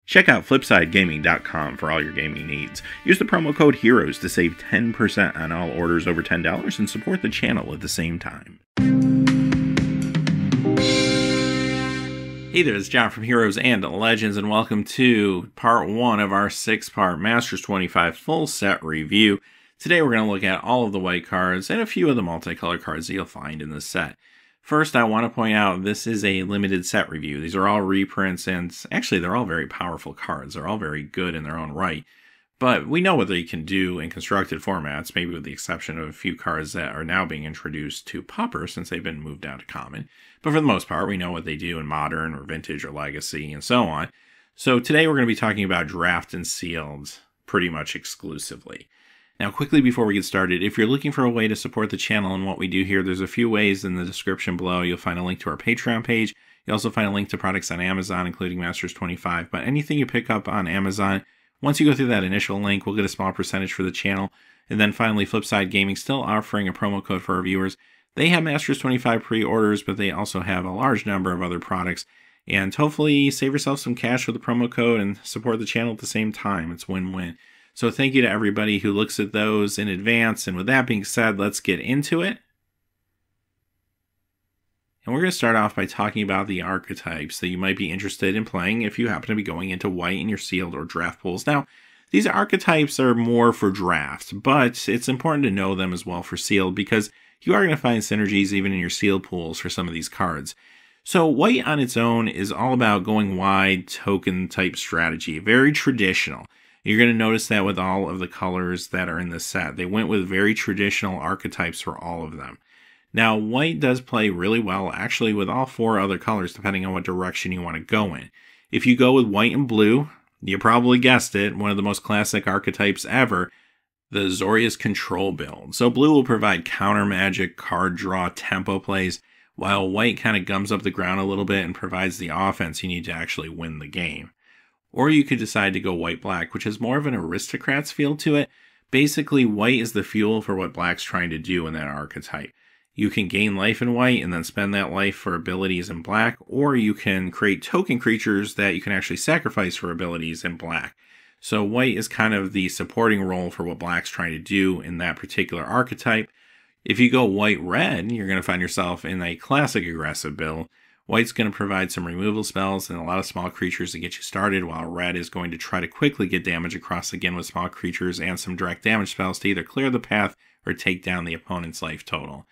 Check out FlipsideGaming.com for all your gaming needs. Use the promo code HEROES to save 10% on all orders over $10 and support the channel at the same time. Hey there, it's John from Heroes and Legends, and welcome to part 1 of our 6-part Masters 25 full set review. Today we're going to look at all of the white cards and a few of the multicolor cards that you'll find in this set. First, I want to point out this is a limited set review. These are all reprints, and actually they're all very powerful cards. They're all very good in their own right. But we know what they can do in constructed formats, maybe with the exception of a few cards that are now being introduced to Pauper since they've been moved down to Common. But for the most part, we know what they do in Modern or Vintage or Legacy and so on. So today we're going to be talking about Draft and Sealed pretty much exclusively. Now, quickly before we get started, if you're looking for a way to support the channel and what we do here, there's a few ways in the description below. You'll find a link to our Patreon page. You'll also find a link to products on Amazon, including Masters 25. But anything you pick up on Amazon, once you go through that initial link, we'll get a small percentage for the channel. And then finally, Flipside Gaming still offering a promo code for our viewers. They have Masters 25 pre-orders, but they also have a large number of other products. And hopefully save yourself some cash with the promo code and support the channel at the same time. It's win-win. So thank you to everybody who looks at those in advance. And with that being said, let's get into it. And we're going to start off by talking about the archetypes that you might be interested in playing if you happen to be going into white in your sealed or draft pools. Now, these archetypes are more for draft, but it's important to know them as well for sealed because you are going to find synergies even in your sealed pools for some of these cards. So white on its own is all about going wide token type strategy, very traditional. You're going to notice that with all of the colors that are in this set. They went with very traditional archetypes for all of them. Now, white does play really well, actually, with all 4 other colors, depending on what direction you want to go in. If you go with white and blue, you probably guessed it, one of the most classic archetypes ever, the Azorius control build. So blue will provide counter magic, card draw, tempo plays, while white kind of gums up the ground a little bit and provides the offense you need to actually win the game. Or you could decide to go white-black, which has more of an aristocrat's feel to it. Basically, white is the fuel for what black's trying to do in that archetype. You can gain life in white and then spend that life for abilities in black, or you can create token creatures that you can actually sacrifice for abilities in black. So white is kind of the supporting role for what black's trying to do in that particular archetype. If you go white-red, you're going to find yourself in a classic aggressive build. White's going to provide some removal spells and a lot of small creatures to get you started, while red is going to try to quickly get damage across again with small creatures and some direct damage spells to either clear the path or take down the opponent's life total.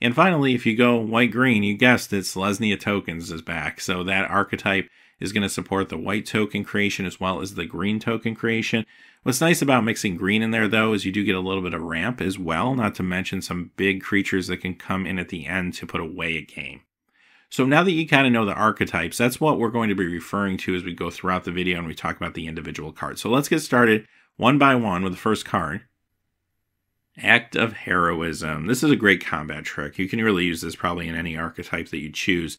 And finally, if you go white-green, you guessed it, Selesnya Tokens is back. So that archetype is going to support the white token creation as well as the green token creation. What's nice about mixing green in there, though, is you do get a little bit of ramp as well, not to mention some big creatures that can come in at the end to put away a game. So now that you kind of know the archetypes, that's what we're going to be referring to as we go throughout the video and we talk about the individual cards. So let's get started one by one with the first card. Act of Heroism. This is a great combat trick. You can really use this probably in any archetype that you choose.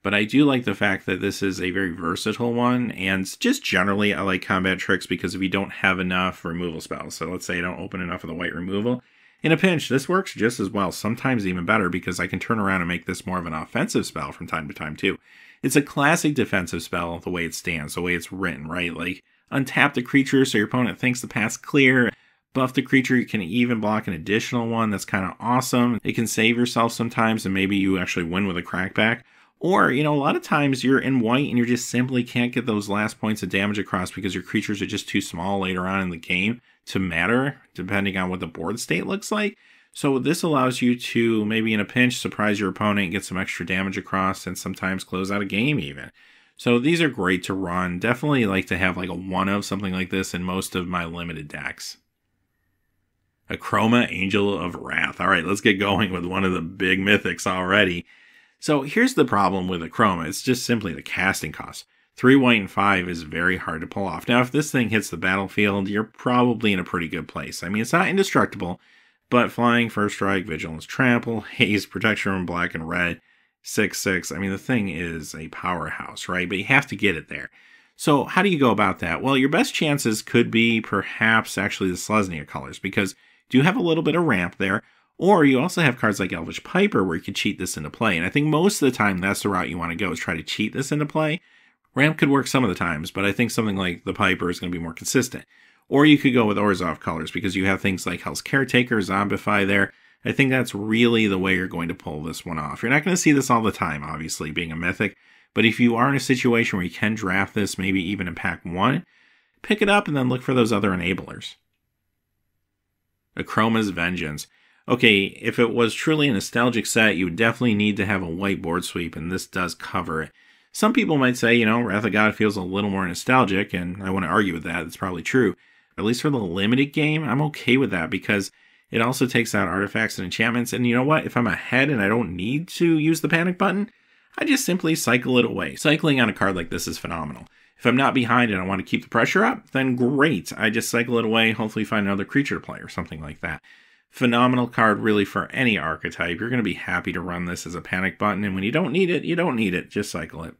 But I do like the fact that this is a very versatile one, and just generally I like combat tricks because if you don't have enough removal spells, so let's say I don't open enough of the white removal, in a pinch, this works just as well, sometimes even better, because I can turn around and make this more of an offensive spell from time to time, too. It's a classic defensive spell, the way it stands, the way it's written, right? Like, untap the creature so your opponent thinks the path's clear, buff the creature, you can even block an additional one, that's kind of awesome. It can save yourself sometimes, and maybe you actually win with a crackback. Or, you know, a lot of times you're in white and you just simply can't get those last points of damage across because your creatures are just too small later on in the game to matter, depending on what the board state looks like. So this allows you to, maybe in a pinch, surprise your opponent, get some extra damage across, and sometimes close out a game even. So these are great to run. Definitely like to have like a one of something like this in most of my limited decks. Akroma, Angel of Wrath. All right, let's get going with one of the big mythics already. So here's the problem with Akroma. It's just simply the casting cost. 3 white and 5 is very hard to pull off. Now, if this thing hits the battlefield, you're probably in a pretty good place. I mean, it's not indestructible, but flying, first strike, vigilance, trample, haste, protection from black and red, 6/6. I mean, the thing is a powerhouse, right? But you have to get it there. So how do you go about that? Well, your best chances could be perhaps actually the Selesnya colors, because you do have a little bit of ramp there. Or you also have cards like Elvish Piper where you can cheat this into play. And I think most of the time that's the route you want to go, is try to cheat this into play. Ramp could work some of the times, but I think something like the Piper is going to be more consistent. Or you could go with Orzhov colors because you have things like Hell's Caretaker, Zombify there. I think that's really the way you're going to pull this one off. You're not going to see this all the time, obviously, being a Mythic. But if you are in a situation where you can draft this, maybe even in pack 1, pick it up and then look for those other enablers. Achroma's Vengeance. Okay, if it was truly a nostalgic set, you would definitely need to have a white board sweep, and this does cover it. Some people might say, you know, Wrath of God feels a little more nostalgic, and I want to argue with that. It's probably true. At least for the limited game, I'm okay with that because it also takes out artifacts and enchantments. And you know what? If I'm ahead and I don't need to use the panic button, I just simply cycle it away. Cycling on a card like this is phenomenal. If I'm not behind and I want to keep the pressure up, then great. I just cycle it away, hopefully find another creature to play or something like that. Phenomenal card really for any archetype. You're going to be happy to run this as a panic button, and when you don't need it, you don't need it. Just cycle it.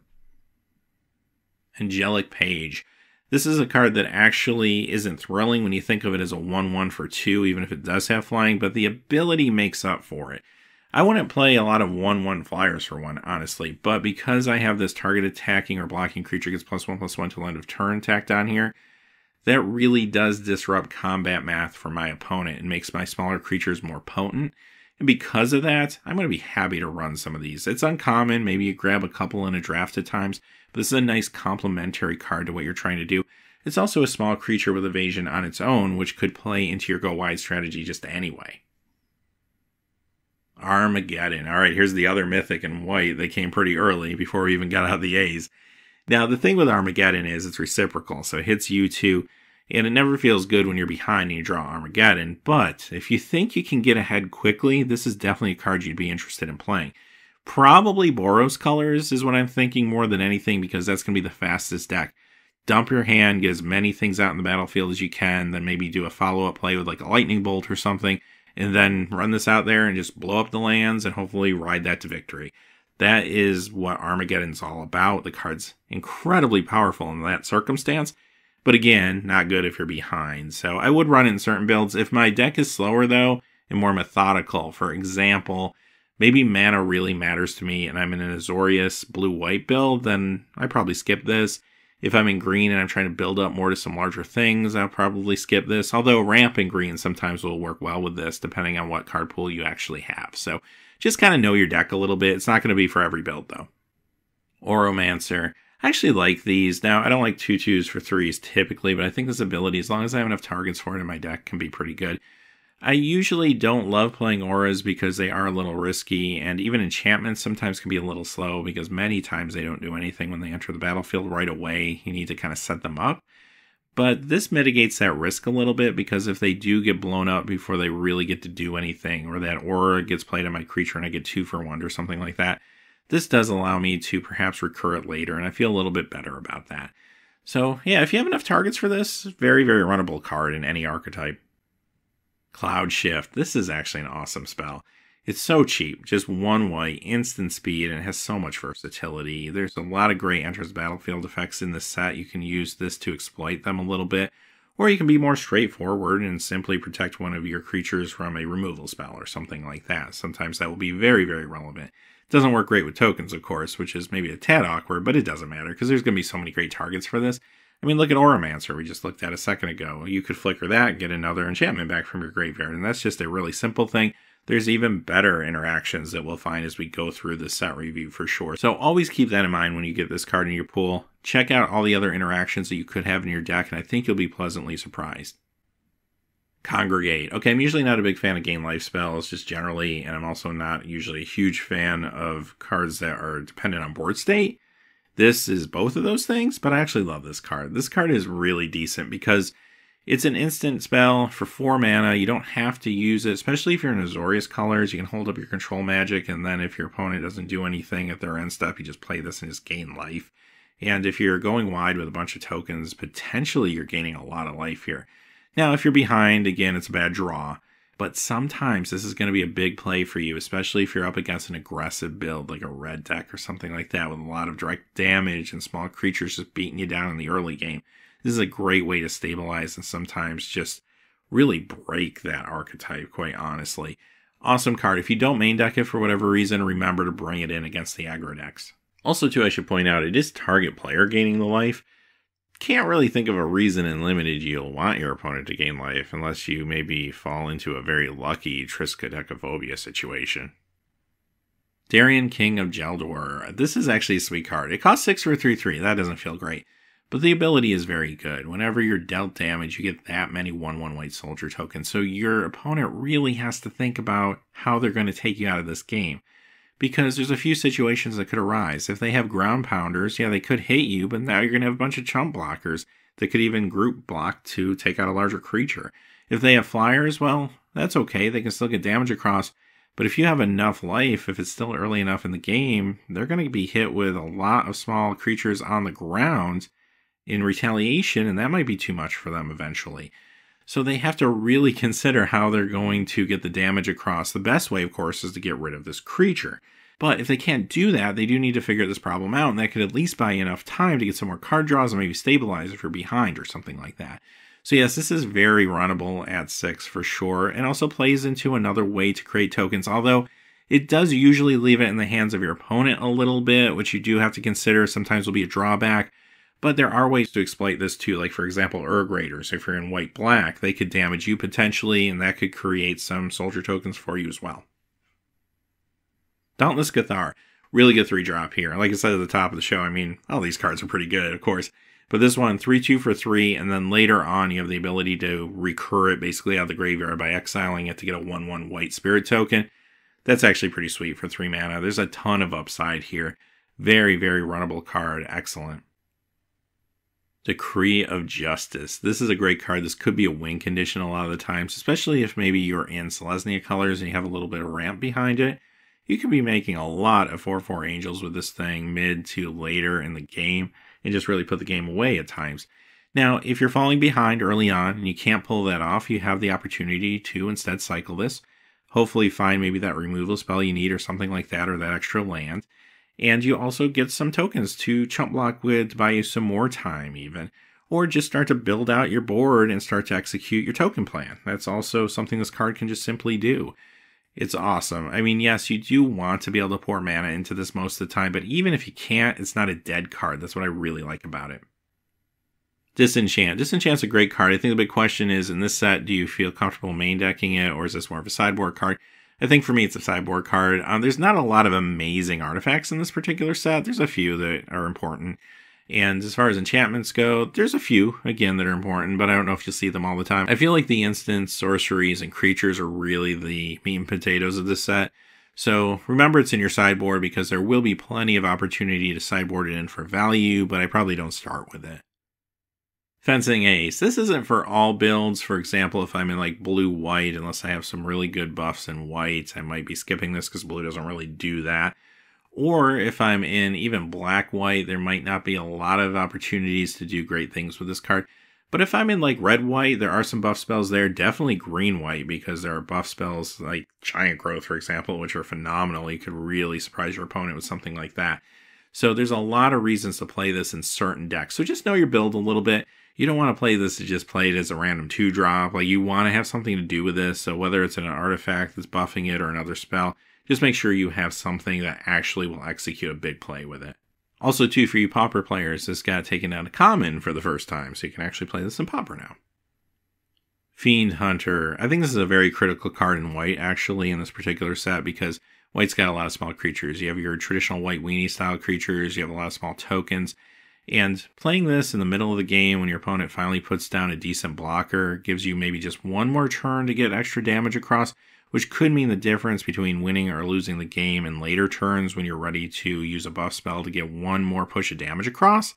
Angelic Page. This is a card that actually isn't thrilling when you think of it as a 1/1 for 2, even if it does have flying, but the ability makes up for it. I wouldn't play a lot of 1/1 flyers for 1, honestly, but because I have this target attacking or blocking creature gets +1/+1 till end of turn tacked on here, that really does disrupt combat math for my opponent and makes my smaller creatures more potent. And because of that, I'm going to be happy to run some of these. It's uncommon. Maybe you grab a couple in a draft at times, but this is a nice complementary card to what you're trying to do. It's also a small creature with evasion on its own, which could play into your go wide strategy just anyway. Armageddon. All right, here's the other Mythic in white. They came pretty early before we even got out the A's. Now, the thing with Armageddon is it's reciprocal, so it hits you too, and it never feels good when you're behind and you draw Armageddon, but if you think you can get ahead quickly, this is definitely a card you'd be interested in playing. Probably Boros colors is what I'm thinking more than anything, because that's going to be the fastest deck. Dump your hand, get as many things out in the battlefield as you can, then maybe do a follow-up play with like a lightning bolt or something, and then run this out there and just blow up the lands and hopefully ride that to victory. That is what Armageddon's all about. The card's incredibly powerful in that circumstance, but again, not good if you're behind. So I would run it in certain builds. If my deck is slower though, and more methodical, for example, maybe mana really matters to me and I'm in an Azorius blue-white build, then I probably skip this. If I'm in green and I'm trying to build up more to some larger things, I'll probably skip this. Although ramp in green sometimes will work well with this, depending on what card pool you actually have. So just kind of know your deck a little bit. It's not going to be for every build, though. Oromancer. I actually like these. Now, I don't like 2/2s for 3s typically, but I think this ability, as long as I have enough targets for it in my deck, can be pretty good. I usually don't love playing auras because they are a little risky, and even enchantments sometimes can be a little slow because many times they don't do anything when they enter the battlefield right away. You need to kind of set them up. But this mitigates that risk a little bit, because if they do get blown up before they really get to do anything, or that aura gets played on my creature and I get 2 for 1 or something like that, this does allow me to perhaps recur it later, and I feel a little bit better about that. So yeah, if you have enough targets for this, very, very runnable card in any archetype. Cloud Shift. This is actually an awesome spell. It's so cheap, just 1 white, instant speed, and it has so much versatility. There's a lot of great enters battlefield effects in this set. You can use this to exploit them a little bit, or you can be more straightforward and simply protect one of your creatures from a removal spell or something like that. Sometimes that will be very, very relevant. It doesn't work great with tokens, of course, which is maybe a tad awkward, but it doesn't matter because there's going to be so many great targets for this. I mean, look at Oromancer, we just looked at a second ago. You could flicker that and get another enchantment back from your graveyard, and that's just a really simple thing. There's even better interactions that we'll find as we go through the set review for sure. So always keep that in mind when you get this card in your pool. Check out all the other interactions that you could have in your deck, and I think you'll be pleasantly surprised. Congregate. Okay, I'm usually not a big fan of gain life spells, just generally, and I'm also not usually a huge fan of cards that are dependent on board state. This is both of those things, but I actually love this card. This card is really decent because it's an instant spell for 4 mana. You don't have to use it, especially if you're in Azorius colors. You can hold up your control magic, and then if your opponent doesn't do anything at their end step, you just play this and just gain life. And if you're going wide with a bunch of tokens, potentially you're gaining a lot of life here. Now, if you're behind, again, it's a bad draw. But sometimes this is going to be a big play for you, especially if you're up against an aggressive build like a red deck or something like that with a lot of direct damage and small creatures just beating you down in the early game. This is a great way to stabilize and sometimes just really break that archetype, quite honestly. Awesome card. If you don't main deck it for whatever reason, remember to bring it in against the aggro decks. Also, too, I should point out, it is target player gaining the life. Can't really think of a reason in limited you'll want your opponent to gain life, unless you maybe fall into a very lucky Triskaidekaphobia situation. Daren, King of Jeldor. This is actually a sweet card. It costs 6 for 3/3. That doesn't feel great. But the ability is very good. Whenever you're dealt damage, you get that many 1/1 white soldier tokens. So your opponent really has to think about how they're going to take you out of this game. Because there's a few situations that could arise. If they have ground pounders, yeah, they could hit you, but now you're going to have a bunch of chump blockers that could even group block to take out a larger creature. If they have flyers, well, that's okay. They can still get damage across. But if you have enough life, if it's still early enough in the game, they're going to be hit with a lot of small creatures on the ground in retaliation, and that might be too much for them eventually. So they have to really consider how they're going to get the damage across. The best way, of course, is to get rid of this creature. But if they can't do that, they do need to figure this problem out, and that could at least buy you enough time to get some more card draws and maybe stabilize if you're behind or something like that. So yes, this is very runnable at 6 for sure, and also plays into another way to create tokens, although it does usually leave it in the hands of your opponent a little bit, which you do have to consider. Sometimes will be a drawback. But there are ways to exploit this too, like for example, Urg Raiders. If you're in white-black, they could damage you potentially, and that could create some soldier tokens for you as well. Dauntless Cathar, really good 3-drop here. Like I said at the top of the show, I mean, all these cards are pretty good, of course. But this one, 3/2 for 3, and then later on you have the ability to recur it basically out of the graveyard by exiling it to get a 1/1 white spirit token. That's actually pretty sweet for 3 mana. There's a ton of upside here. Very, very runnable card. Excellent. Decree of Justice. This is a great card. This could be a win condition a lot of the times, especially if maybe you're in Selesnya colors and you have a little bit of ramp behind it. You could be making a lot of 4/4 angels with this thing mid to later in the game and just really put the game away at times. Now, if you're falling behind early on and you can't pull that off, you have the opportunity to instead cycle this. Hopefully find maybe that removal spell you need or something like that, or that extra land. And you also get some tokens to chump block with to buy you some more time even. Or just start to build out your board and start to execute your token plan. That's also something this card can just simply do. It's awesome. I mean, yes, you do want to be able to pour mana into this most of the time, but even if you can't, it's not a dead card. That's what I really like about it. Disenchant. Disenchant's a great card. I think the big question is, in this set, do you feel comfortable main decking it, or is this more of a sideboard card? I think for me, it's a sideboard card. There's not a lot of amazing artifacts in this particular set. There's a few that are important. And as far as enchantments go, there's a few, again, that are important, but I don't know if you'll see them all the time. I feel like the instants, sorceries, and creatures are really the meat and potatoes of this set. So remember it's in your sideboard because there will be plenty of opportunity to sideboard it in for value, but I probably don't start with it. Fencing Ace. This isn't for all builds. For example, if I'm in like blue-white, unless I have some really good buffs in white, I might be skipping this because blue doesn't really do that. Or if I'm in even black-white, there might not be a lot of opportunities to do great things with this card. But if I'm in like red-white, there are some buff spells there. Definitely green-white, because there are buff spells like Giant Growth, for example, which are phenomenal. You could really surprise your opponent with something like that. So there's a lot of reasons to play this in certain decks. So just know your build a little bit. You don't want to play this to just play it as a random 2-drop. Like, you want to have something to do with this. So whether it's an artifact that's buffing it or another spell, just make sure you have something that actually will execute a big play with it. Also, too, for you Pauper players, this got taken down to common for the first time, so you can actually play this in Pauper now. Fiend Hunter. I think this is a very critical card in white, actually, in this particular set, because white's got a lot of small creatures. You have your traditional white weenie-style creatures, you have a lot of small tokens, and playing this in the middle of the game when your opponent finally puts down a decent blocker gives you maybe just one more turn to get extra damage across, which could mean the difference between winning or losing the game in later turns when you're ready to use a buff spell to get one more push of damage across.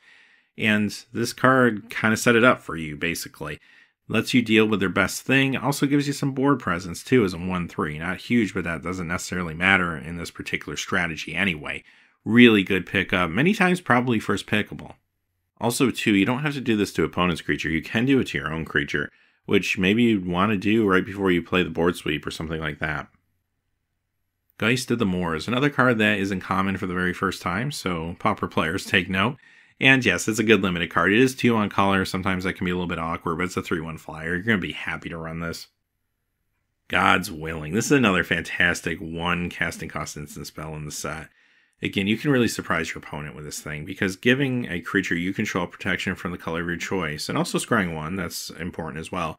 And this card kind of set it up for you, basically. Lets you deal with their best thing. Also gives you some board presence, too, as a 1/3. Not huge, but that doesn't necessarily matter in this particular strategy anyway. Really good pickup. Many times probably first pickable. Also, too, you don't have to do this to opponent's creature. You can do it to your own creature, which maybe you'd want to do right before you play the board sweep or something like that. Geist of the Moors, another card that isn't common for the very first time, so Pauper players take note. And yes, it's a good limited card. It is 2 on color. Sometimes that can be a little bit awkward, but it's a 3/1 flyer. You're going to be happy to run this. God's Willing. This is another fantastic 1 casting cost instant spell in the set. Again, you can really surprise your opponent with this thing, because giving a creature you control protection from the color of your choice, and also scrying 1, that's important as well,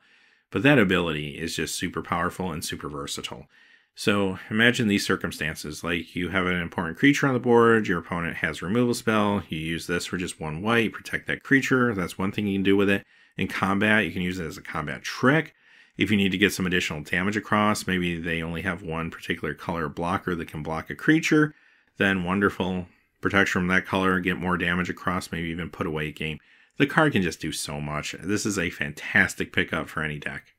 but that ability is just super powerful and super versatile. So imagine these circumstances, like you have an important creature on the board, your opponent has a removal spell, you use this for just 1 white, protect that creature, that's one thing you can do with it. In combat, you can use it as a combat trick. If you need to get some additional damage across, maybe they only have one particular color blocker that can block a creature, then wonderful, protection from that color, get more damage across, maybe even put away a game. The card can just do so much. This is a fantastic pickup for any deck.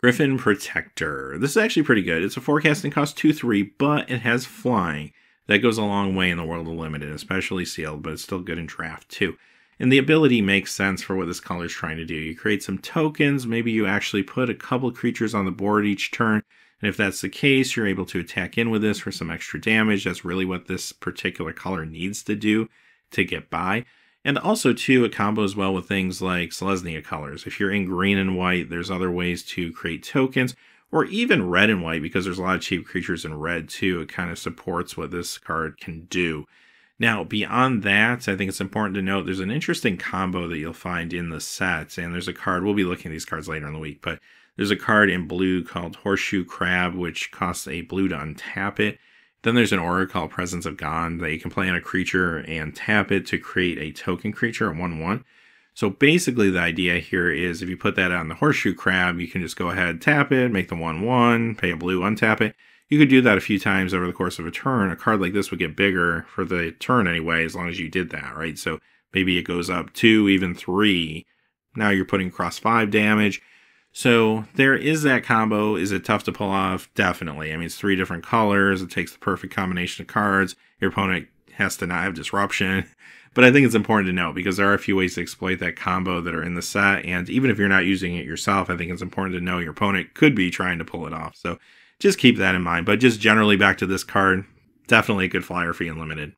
Griffin Protector. This is actually pretty good. It's a forecasting cost 2/3, but it has flying. That goes a long way in the world of Limited, especially sealed, but it's still good in draft too. And the ability makes sense for what this color is trying to do. You create some tokens, maybe you actually put a couple creatures on the board each turn, and if that's the case, you're able to attack in with this for some extra damage. That's really what this particular color needs to do to get by. And also, too, it combos well with things like Selesnya colors. If you're in green and white, there's other ways to create tokens, or even red and white, because there's a lot of cheap creatures in red, too. It kind of supports what this card can do. Now, beyond that, I think it's important to note there's an interesting combo that you'll find in the set, and there's a card, we'll be looking at these cards later in the week, but there's a card in blue called Horseshoe Crab, which costs a blue to untap it. Then there's an aura called Presence of God that you can play on a creature and tap it to create a token creature at 1/1. So basically the idea here is if you put that on the Horseshoe Crab, you can just go ahead, tap it, make the 1/1, pay a blue, untap it. You could do that a few times over the course of a turn. A card like this would get bigger for the turn anyway, as long as you did that, right? So maybe it goes up 2, even 3. Now you're putting across 5 damage. So there is that combo. Is it tough to pull off? Definitely. I mean, it's 3 different colors. It takes the perfect combination of cards. Your opponent has to not have disruption. But I think it's important to note because there are a few ways to exploit that combo that are in the set. And even if you're not using it yourself, I think it's important to know your opponent could be trying to pull it off. So just keep that in mind. But just generally back to this card, definitely a good flyer for you in Limited.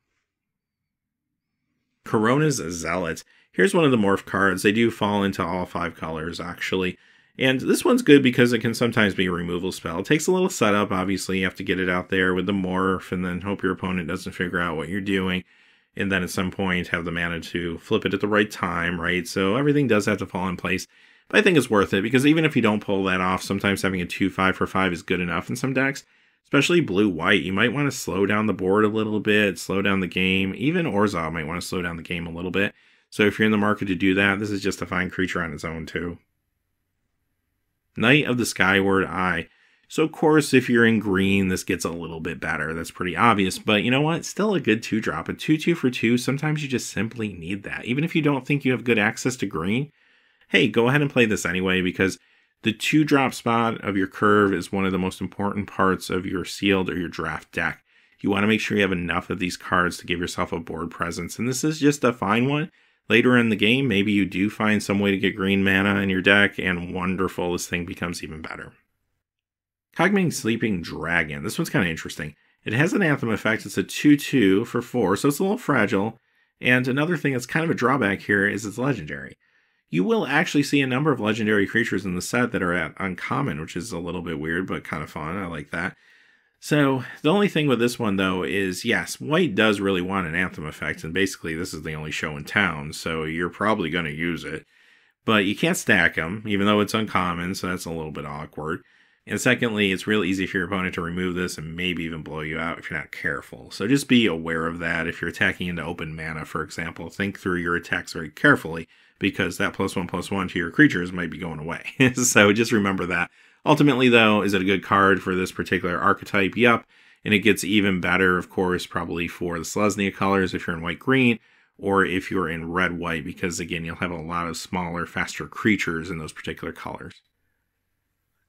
Corona's Zealot. Here's one of the morph cards. They do fall into all 5 colors, actually. And this one's good because it can sometimes be a removal spell. It takes a little setup, obviously. You have to get it out there with the morph and then hope your opponent doesn't figure out what you're doing. And then at some point have the mana to flip it at the right time, right? So everything does have to fall in place. But I think it's worth it because even if you don't pull that off, sometimes having a 2/5 for 5 is good enough in some decks. Especially blue-white. You might want to slow down the board a little bit, slow down the game. Even Orzhov might want to slow down the game a little bit. So if you're in the market to do that, this is just a fine creature on its own too. Knight of the Skyward Eye. So, of course, if you're in green, this gets a little bit better. That's pretty obvious. But you know what? It's still a good 2-drop. A 2/2 for 2, sometimes you just simply need that. Even if you don't think you have good access to green, hey, go ahead and play this anyway because the 2-drop spot of your curve is one of the most important parts of your sealed or your draft deck. You want to make sure you have enough of these cards to give yourself a board presence. And this is just a fine one. Later in the game, maybe you do find some way to get green mana in your deck, and wonderful, this thing becomes even better. Cogming Sleeping Dragon. This one's kind of interesting. It has an Anthem effect. It's a 2/2 for 4, so it's a little fragile. And another thing that's kind of a drawback here is it's legendary. You will actually see a number of legendary creatures in the set that are at uncommon, which is a little bit weird, but kind of fun. I like that. So the only thing with this one, though, is yes, white does really want an Anthem effect, and basically this is the only show in town, so you're probably going to use it. But you can't stack them, even though it's uncommon, so that's a little bit awkward. And secondly, it's real easy for your opponent to remove this and maybe even blow you out if you're not careful. So just be aware of that. If you're attacking into open mana, for example, think through your attacks very carefully, because that +1/+1 to your creatures might be going away. So just remember that. Ultimately, though, is it a good card for this particular archetype? Yep. And it gets even better, of course, probably for the Selesnya colors if you're in white-green, or if you're in red-white, because, again, you'll have a lot of smaller, faster creatures in those particular colors.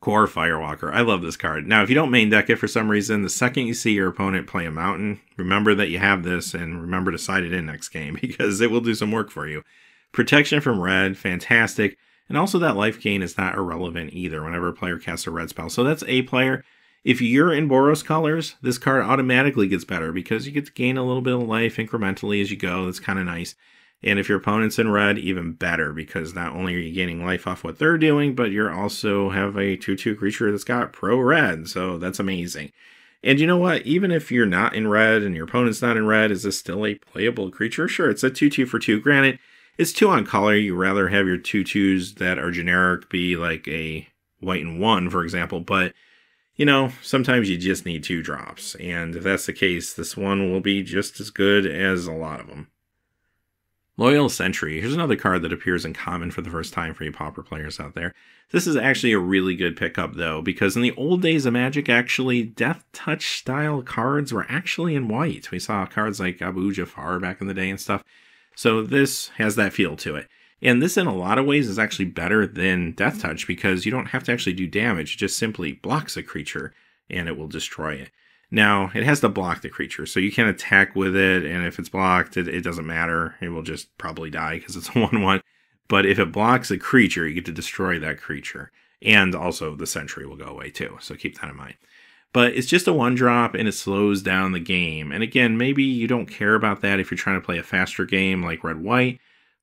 Core Firewalker. I love this card. Now, if you don't main deck it for some reason, the second you see your opponent play a mountain, remember that you have this, and remember to side it in next game, because it will do some work for you. Protection from red, fantastic. And also that life gain is not irrelevant either whenever a player casts a red spell. So that's a player. If you're in Boros colors, this card automatically gets better because you get to gain a little bit of life incrementally as you go. That's kind of nice. And if your opponent's in red, even better because not only are you gaining life off what they're doing, but you also have a 2/2 creature that's got pro red. So that's amazing. And you know what? Even if you're not in red and your opponent's not in red, is this still a playable creature? Sure, it's a 2/2 for 2. Granted, it's 2 on color. You rather have your 2/2s that are generic be like a white and 1, for example. But, you know, sometimes you just need 2 drops. And if that's the case, this one will be just as good as a lot of them. Loyal Sentry. Here's another card that appears in common for the first time for you Pauper players out there. This is actually a really good pickup, though, because in the old days of Magic, actually, Death Touch style cards were actually in white. We saw cards like Abu Jafar back in the day and stuff. So this has that feel to it. And this, in a lot of ways, is actually better than Death Touch because you don't have to actually do damage. It just simply blocks a creature, and it will destroy it. Now, it has to block the creature, so you can attack with it, and if it's blocked, it doesn't matter. It will just probably die because it's a 1/1. But if it blocks a creature, you get to destroy that creature. And also, the Sentry will go away too, so keep that in mind. But it's just a 1-drop, and it slows down the game. And again, maybe you don't care about that if you're trying to play a faster game like Red-White.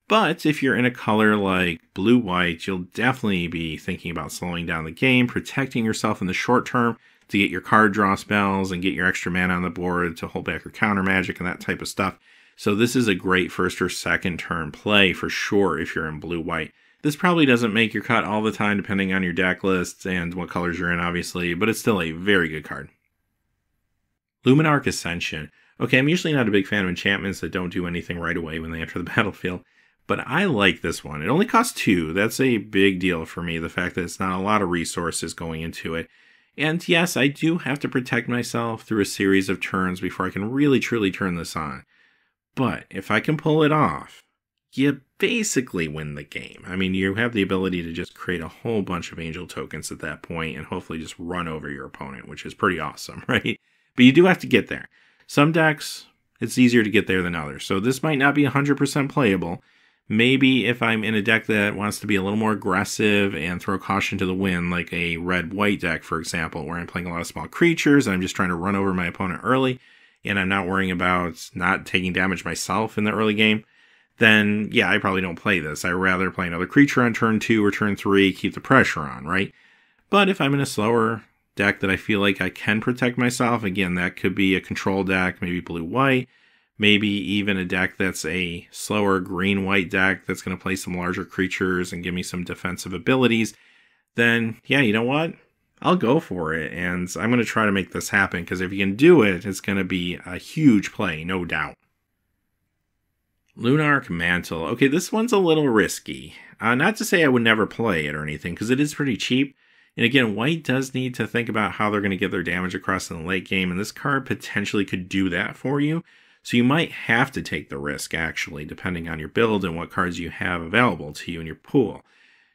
But if you're in a color like Blue-White, you'll definitely be thinking about slowing down the game, protecting yourself in the short term, to get your card draw spells and get your extra mana on the board to hold back your counter magic and that type of stuff. So this is a great first or second turn play for sure if you're in blue-white. This probably doesn't make your cut all the time depending on your deck lists and what colors you're in, obviously, but it's still a very good card. Luminarch Ascension. Okay, I'm usually not a big fan of enchantments that don't do anything right away when they enter the battlefield, but I like this one. It only costs 2. That's a big deal for me, the fact that it's not a lot of resources going into it. And yes, I do have to protect myself through a series of turns before I can really truly turn this on. But if I can pull it off, you basically win the game. I mean, you have the ability to just create a whole bunch of angel tokens at that point and hopefully just run over your opponent, which is pretty awesome, right? But you do have to get there. Some decks, it's easier to get there than others. So this might not be 100% playable. Maybe if I'm in a deck that wants to be a little more aggressive and throw caution to the wind, like a red-white deck, for example, where I'm playing a lot of small creatures and I'm just trying to run over my opponent early, and I'm not worrying about not taking damage myself in the early game, then yeah, I probably don't play this. I'd rather play another creature on turn 2 or turn 3, keep the pressure on, right? But if I'm in a slower deck that I feel like I can protect myself, again, that could be a control deck, maybe blue-white, maybe even a deck that's a slower green-white deck that's going to play some larger creatures and give me some defensive abilities, then yeah, you know what? I'll go for it, and I'm going to try to make this happen, because if you can do it, it's going to be a huge play, no doubt. Lunarch Mantle. Okay, this one's a little risky. Not to say I would never play it or anything, because it is pretty cheap. And again, white does need to think about how they're going to get their damage across in the late game, and this card potentially could do that for you. So you might have to take the risk, actually, depending on your build and what cards you have available to you in your pool.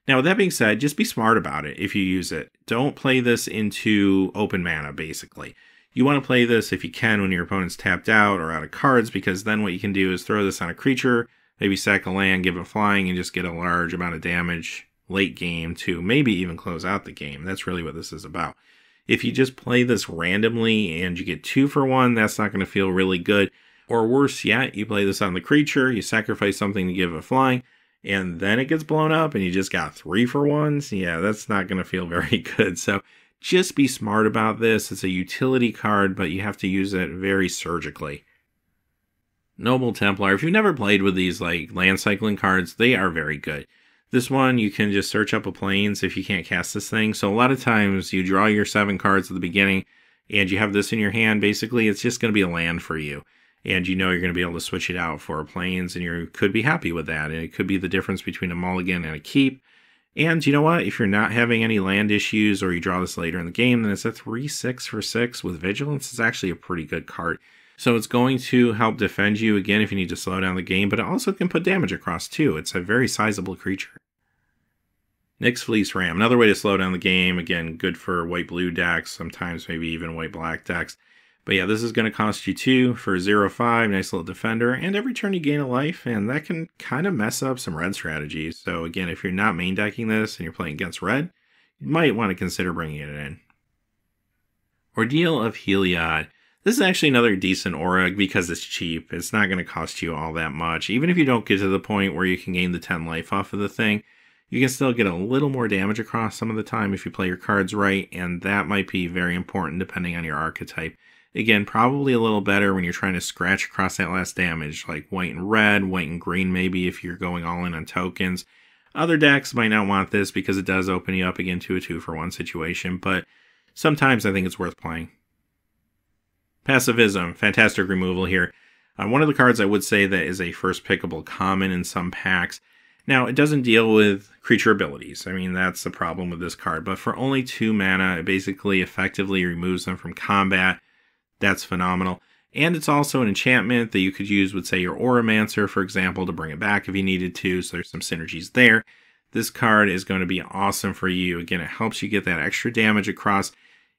Now, with that being said, just be smart about it if you use it. Don't play this into open mana, basically. You want to play this if you can when your opponent's tapped out or out of cards, because then what you can do is throw this on a creature, maybe sack a land, give it flying, and just get a large amount of damage late game to maybe even close out the game. That's really what this is about. If you just play this randomly and you get 2 for 1, that's not going to feel really good. Or worse yet, you play this on the creature, you sacrifice something to give it flying, and then it gets blown up and you just got 3 for 1s. Yeah, that's not going to feel very good. So just be smart about this. It's a utility card, but you have to use it very surgically. Noble Templar. If you've never played with these like land cycling cards, they are very good. This one, you can just search up a plains if you can't cast this thing. So a lot of times you draw your 7 cards at the beginning and you have this in your hand. Basically, it's just going to be a land for you. And you know you're going to be able to switch it out for a plains, and you could be happy with that. And it could be the difference between a mulligan and a keep. And you know what? If you're not having any land issues or you draw this later in the game, then it's a 3/6 for 6 with Vigilance. It's actually a pretty good card. So it's going to help defend you, again, if you need to slow down the game, but it also can put damage across, too. It's a very sizable creature. Nyx Fleece Ram. Another way to slow down the game. Again, good for white-blue decks, sometimes maybe even white-black decks. But yeah, this is going to cost you 2 for 0/5, nice little defender, and every turn you gain a life, and that can kind of mess up some red strategies. So again, if you're not main decking this and you're playing against red, you might want to consider bringing it in. Ordeal of Heliod. This is actually another decent aura because it's cheap. It's not going to cost you all that much. Even if you don't get to the point where you can gain the 10 life off of the thing, you can still get a little more damage across some of the time if you play your cards right, and that might be very important depending on your archetype. Again, probably a little better when you're trying to scratch across that last damage, like white and red, white and green maybe if you're going all in on tokens. Other decks might not want this because it does open you up again to a 2-for-1 situation, but sometimes I think it's worth playing. Pacifism, fantastic removal here. One of the cards I would say that is a first pickable common in some packs. Now, it doesn't deal with creature abilities. I mean, that's the problem with this card, but for only 2 mana, it basically effectively removes them from combat. That's phenomenal. And it's also an enchantment that you could use with, say, your Auramancer, for example, to bring it back if you needed to, so there's some synergies there. This card is going to be awesome for you. Again, it helps you get that extra damage across.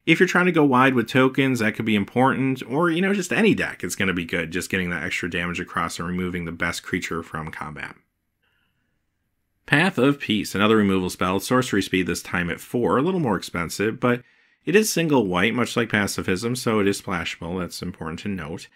If you're trying to go wide with tokens, that could be important, or, you know, just any deck, it's going to be good, just getting that extra damage across and removing the best creature from combat. Path of Peace, another removal spell, sorcery speed this time at 4, a little more expensive, but it is single white, much like Pacifism, so it is splashable, that's important to note.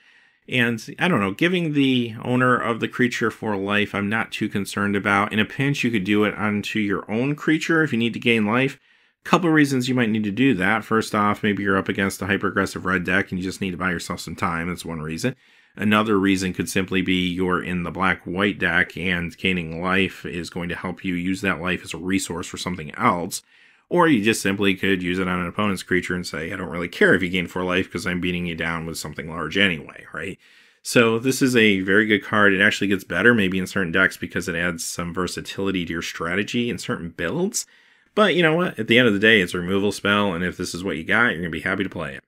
And, I don't know, giving the owner of the creature 4 life, I'm not too concerned about. In a pinch, you could do it onto your own creature if you need to gain life. Couple of reasons you might need to do that. First off, maybe you're up against a hyper-aggressive red deck and you just need to buy yourself some time. That's one reason. Another reason could simply be you're in the black-white deck and gaining life is going to help you use that life as a resource for something else. Or you just simply could use it on an opponent's creature and say, I don't really care if you gain 4 life because I'm beating you down with something large anyway, right? So this is a very good card. It actually gets better maybe in certain decks because it adds some versatility to your strategy in certain builds. But you know what? At the end of the day, it's a removal spell, and if this is what you got, you're going to be happy to play it.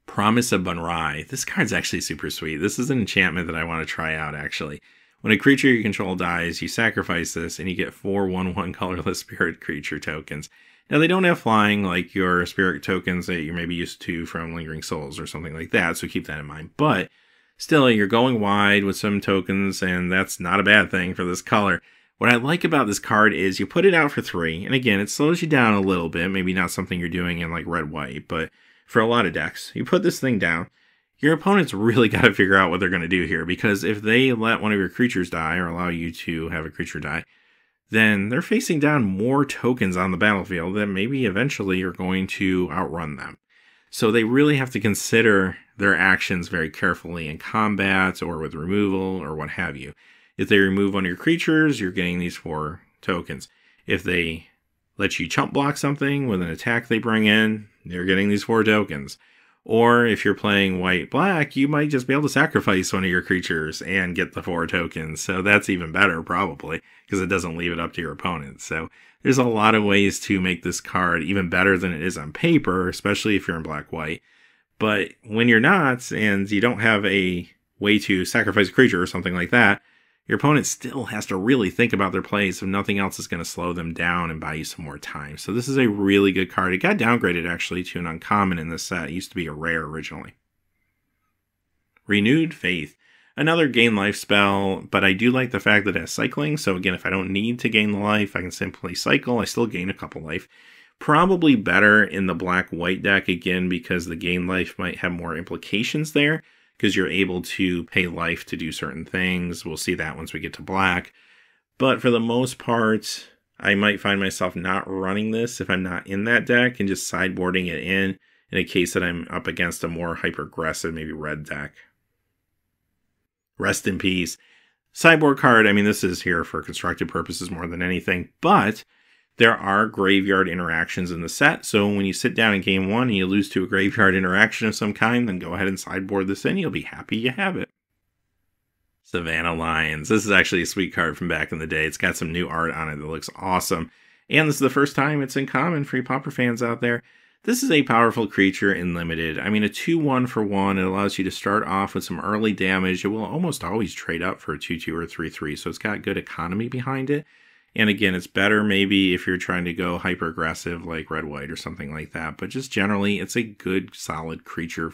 Promise of Bunrai. This card's actually super sweet. This is an enchantment that I want to try out, actually. When a creature you control dies, you sacrifice this, and you get 4 1/1 colorless spirit creature tokens. Now, they don't have flying like your spirit tokens that you're maybe used to from Lingering Souls or something like that, so keep that in mind. But still, you're going wide with some tokens, and that's not a bad thing for this color. What I like about this card is you put it out for 3, and again, it slows you down a little bit, maybe not something you're doing in like red-white, but for a lot of decks, you put this thing down, your opponent's really got to figure out what they're going to do here, because if they let one of your creatures die, or allow you to have a creature die, then they're facing down more tokens on the battlefield that maybe eventually you're going to outrun them. So they really have to consider their actions very carefully in combat, or with removal, or what have you. If they remove one of your creatures, you're getting these 4 tokens. If they let you chump block something with an attack they bring in, you're getting these 4 tokens. Or if you're playing white-black, you might just be able to sacrifice one of your creatures and get the 4 tokens. So that's even better, probably, because it doesn't leave it up to your opponent. So there's a lot of ways to make this card even better than it is on paper, especially if you're in black-white. But when you're not, and you don't have a way to sacrifice a creature or something like that, your opponent still has to really think about their plays if nothing else is going to slow them down and buy you some more time. So this is a really good card. It got downgraded actually to an uncommon in this set. It used to be a rare originally. Renewed Faith. Another gain life spell, but I do like the fact that it has cycling. So again, if I don't need to gain the life, I can simply cycle. I still gain a couple life. Probably better in the black-white deck again because the gain life might have more implications there, because you're able to pay life to do certain things. We'll see that once we get to black. But for the most part, I might find myself not running this if I'm not in that deck and just sideboarding it in a case that I'm up against a more hyper-aggressive, maybe red deck. Rest in Peace. Sideboard card, I mean, this is here for constructive purposes more than anything, but there are graveyard interactions in the set, so when you sit down in game 1 and you lose to a graveyard interaction of some kind, then go ahead and sideboard this in. You'll be happy you have it. Savannah Lyons. This is actually a sweet card from back in the day. It's got some new art on it that looks awesome. And this is the first time it's in common for you Pauper fans out there. This is a powerful creature in Limited. I mean, a 2/1 for 1. It allows you to start off with some early damage. It will almost always trade up for a 2/2 or 3/3, so it's got good economy behind it. And again, it's better maybe if you're trying to go hyper-aggressive like red-white or something like that. But just generally, it's a good, solid creature.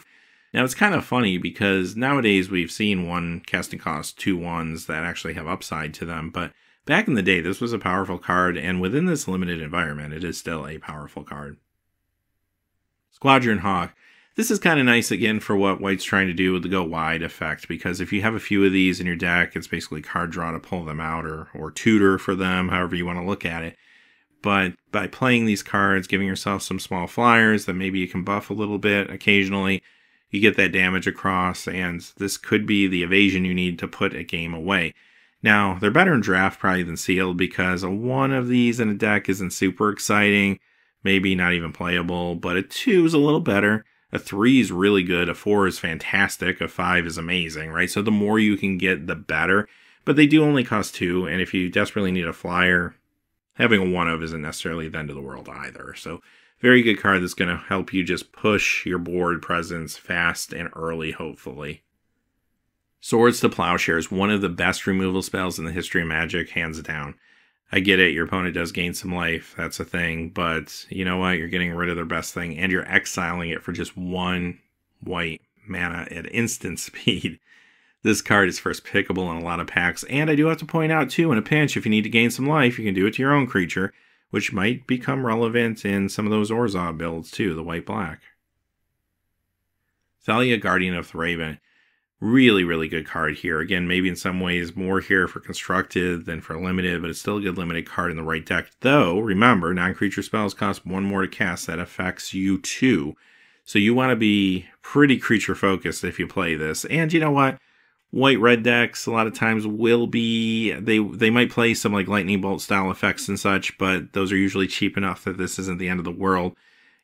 Now, it's kind of funny because nowadays we've seen one casting cost 2/1s that actually have upside to them. But back in the day, this was a powerful card. And within this limited environment, it is still a powerful card. Squadron Hawk. This is kind of nice again for what White's trying to do with the go wide effect, because if you have a few of these in your deck, it's basically card draw to pull them out or tutor for them, however you want to look at it. But by playing these cards, giving yourself some small flyers that maybe you can buff a little bit occasionally, you get that damage across, and this could be the evasion you need to put a game away. Now, they're better in draft probably than sealed, because a 1 of these in a deck isn't super exciting, maybe not even playable, but a 2 is a little better. A 3 is really good, a 4 is fantastic, a 5 is amazing, right? So the more you can get, the better. But they do only cost 2, and if you desperately need a flyer, having a 1 of isn't necessarily the end of the world either. So very good card that's going to help you just push your board presence fast and early, hopefully. Swords to Plowshares, one of the best removal spells in the history of Magic, hands down. I get it, your opponent does gain some life, that's a thing, but you know what, you're getting rid of their best thing, and you're exiling it for just 1 white mana at instant speed. This card is first pickable in a lot of packs, and I do have to point out too, in a pinch, if you need to gain some life, you can do it to your own creature, which might become relevant in some of those Orzhov builds too, the white-black. Thalia, Guardian of Thraben. Really, really good card here. Again, maybe in some ways more here for constructed than for limited, but it's still a good limited card in the right deck. Though, remember, non-creature spells cost 1 more to cast. That affects you too. So you want to be pretty creature-focused if you play this. And you know what? White-red decks a lot of times will be... They might play some like lightning bolt style effects and such, but those are usually cheap enough that this isn't the end of the world.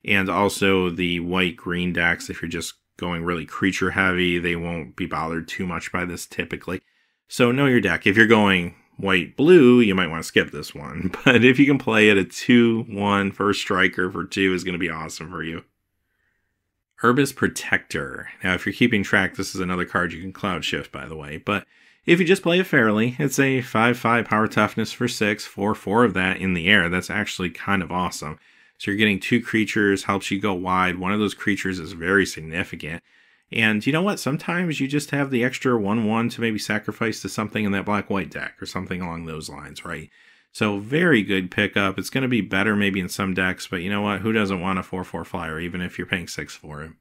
And also the white-green decks, if you're just going really creature heavy, they won't be bothered too much by this typically. So know your deck. If you're going white blue, you might want to skip this one, but if you can play it, a 2/1 first striker for 2 is going to be awesome for you. Herbis Protector. Now if you're keeping track, this is another card you can cloud shift, by the way, but if you just play it fairly, it's a 5/5 power toughness for 6, 4/4 of that in the air. That's actually kind of awesome. So you're getting 2 creatures, helps you go wide. One of those creatures is very significant. And you know what? Sometimes you just have the extra 1/1 to maybe sacrifice to something in that black-white deck or something along those lines, right? So very good pickup. It's going to be better maybe in some decks, but you know what? Who doesn't want a 4/4 flyer, even if you're paying 6 for it?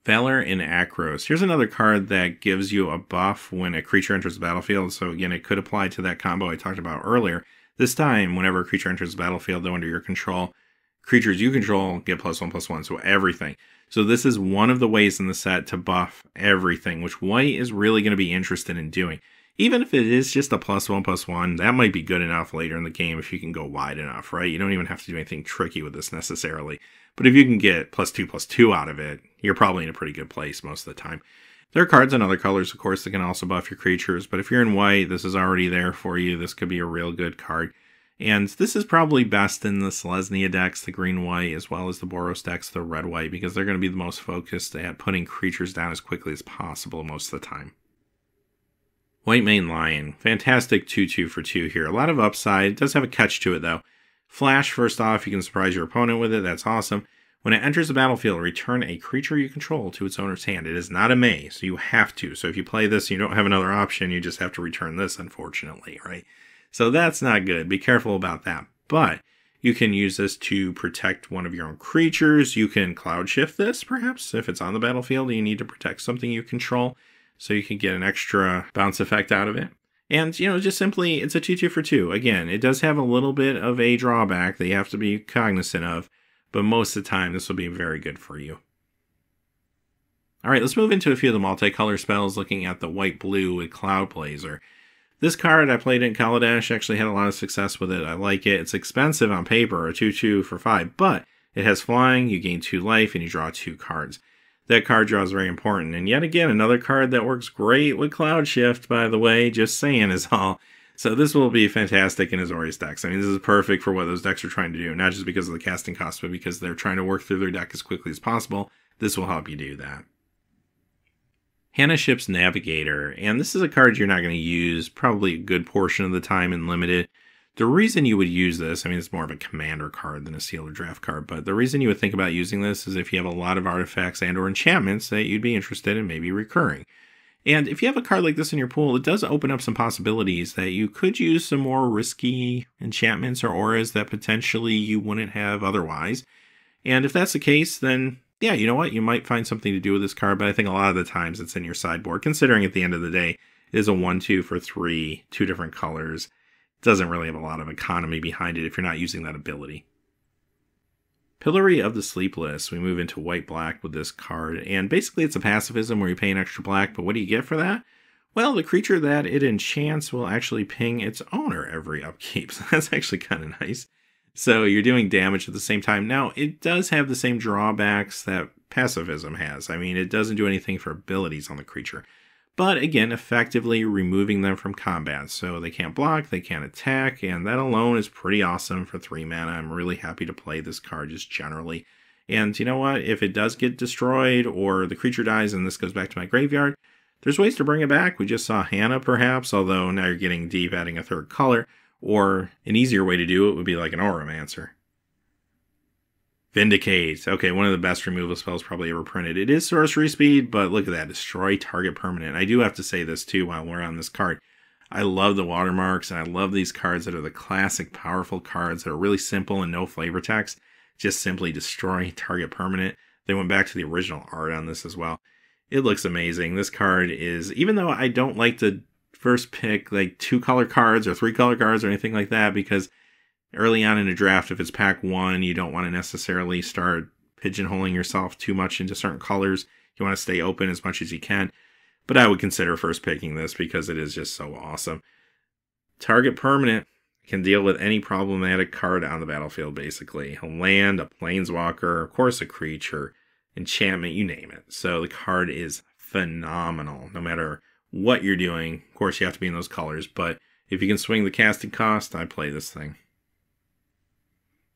Valor in Akros. Here's another card that gives you a buff when a creature enters the battlefield. So again, it could apply to that combo I talked about earlier. This time, whenever a creature enters the battlefield, though under your control, creatures you control get +1/+1, so everything. So this is one of the ways in the set to buff everything, which white is really going to be interested in doing. Even if it is just a +1/+1, that might be good enough later in the game if you can go wide enough, right? You don't even have to do anything tricky with this necessarily. But if you can get +2/+2 out of it, you're probably in a pretty good place most of the time. There are cards in other colors, of course, that can also buff your creatures, but if you're in white, this is already there for you. This could be a real good card. And this is probably best in the Selesnya decks, the green-white, as well as the Boros decks, the red-white, because they're going to be the most focused at putting creatures down as quickly as possible most of the time. White Mane Lion. Fantastic 2/2 for 2 here. A lot of upside. It does have a catch to it, though. Flash, first off, you can surprise your opponent with it. That's awesome. When it enters the battlefield, return a creature you control to its owner's hand. It is not a May, so you have to. So if you play this and you don't have another option, you just have to return this, unfortunately, right? So that's not good. Be careful about that. But you can use this to protect one of your own creatures. You can cloud shift this, perhaps, if it's on the battlefield and you need to protect something you control. So you can get an extra bounce effect out of it. And, you know, just simply, it's a 2/2 for 2. Again, it does have a little bit of a drawback that you have to be cognizant of. But most of the time, this will be very good for you. All right, let's move into a few of the multicolor spells, looking at the white-blue with Cloud Blazer. This card, I played in Kaladesh, actually had a lot of success with it. I like it. It's expensive on paper, a 2/2 for 5, but it has flying, you gain 2 life, and you draw 2 cards. That card draw is very important. And yet again, another card that works great with Cloud Shift, by the way, just saying is all. So this will be fantastic in Azorius decks. I mean, this is perfect for what those decks are trying to do, not just because of the casting cost, but because they're trying to work through their deck as quickly as possible. This will help you do that. Hannah Ship's Navigator, and this is a card you're not going to use probably a good portion of the time in Limited. The reason you would use this, I mean, it's more of a commander card than a sealed or draft card, but the reason you would think about using this is if you have a lot of artifacts and or enchantments that you'd be interested in maybe recurring. And if you have a card like this in your pool, it does open up some possibilities that you could use some more risky enchantments or auras that potentially you wouldn't have otherwise. And if that's the case, then yeah, you know what? You might find something to do with this card, but I think a lot of the times it's in your sideboard, considering at the end of the day, it is a 1/2 for 3, 2 different colors. It doesn't really have a lot of economy behind it if you're not using that ability. Pillory of the Sleepless. We move into white-black with this card, and basically it's a pacifism where you pay an extra black, but what do you get for that? Well, the creature that it enchants will actually ping its owner every upkeep, so that's actually kind of nice. So you're doing damage at the same time. Now, it does have the same drawbacks that pacifism has. I mean, it doesn't do anything for abilities on the creature. But again, effectively removing them from combat. So they can't block, they can't attack, and that alone is pretty awesome for 3 mana. I'm really happy to play this card just generally. And you know what? If it does get destroyed or the creature dies and this goes back to my graveyard, there's ways to bring it back. We just saw Hannah perhaps, although now you're getting deep, adding a 3rd color. Or an easier way to do it would be like an Auramancer. Vindicate. Okay, one of the best removal spells probably ever printed. It is sorcery speed, but look at that. Destroy target permanent. I do have to say this too while we're on this card. I love the watermarks, and I love these cards that are the classic powerful cards that are really simple and no flavor text. Just simply destroy target permanent. They went back to the original art on this as well. It looks amazing. This card is, even though I don't like to first pick like 2-color cards or 3-color cards or anything like that, because early on in a draft, if it's pack 1, you don't want to necessarily start pigeonholing yourself too much into certain colors. You want to stay open as much as you can. But I would consider first picking this because it is just so awesome. Target permanent can deal with any problematic card on the battlefield, basically. A land, a planeswalker, of course a creature, enchantment, you name it. So the card is phenomenal, no matter what you're doing. Of course, you have to be in those colors, but if you can swing the casting cost, I play this thing.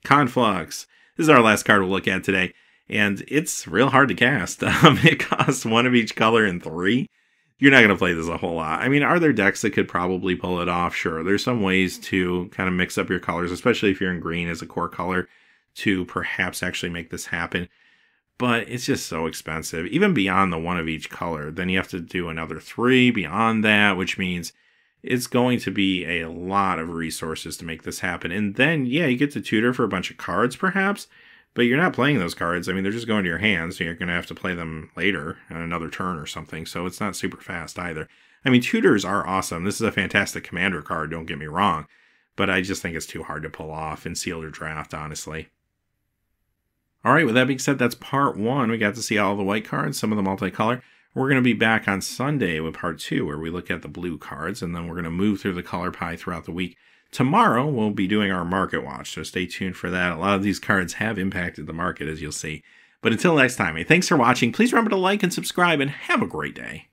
Conflux. This is our last card we'll look at today, and it's real hard to cast. It costs 1 of each color and 3. You're not going to play this a whole lot. I mean, are there decks that could probably pull it off? Sure. There's some ways to kind of mix up your colors, especially if you're in green as a core color, to perhaps actually make this happen. But it's just so expensive, even beyond the 1 of each color. Then you have to do another 3 beyond that, which means it's going to be a lot of resources to make this happen. And then, yeah, you get to tutor for a bunch of cards, perhaps, but you're not playing those cards. I mean, they're just going to your hands, so you're going to have to play them later on another turn or something, so it's not super fast either. I mean, tutors are awesome. This is a fantastic commander card, don't get me wrong, but I just think it's too hard to pull off in sealed or draft, honestly. All right, with that being said, that's part 1. We got to see all the white cards, some of the multicolor. We're going to be back on Sunday with part 2, where we look at the blue cards, and then we're going to move through the color pie throughout the week. Tomorrow, we'll be doing our market watch, so stay tuned for that. A lot of these cards have impacted the market, as you'll see. But until next time, hey, thanks for watching. Please remember to like and subscribe, and have a great day.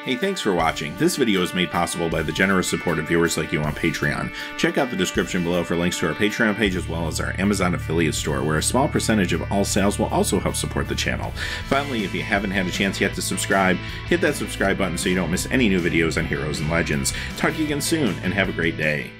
Hey, thanks for watching. This video is made possible by the generous support of viewers like you on Patreon. Check out the description below for links to our Patreon page as well as our Amazon affiliate store, where a small percentage of all sales will also help support the channel. Finally, if you haven't had a chance yet to subscribe, hit that subscribe button so you don't miss any new videos on Heroes and Legends. Talk to you again soon, and have a great day.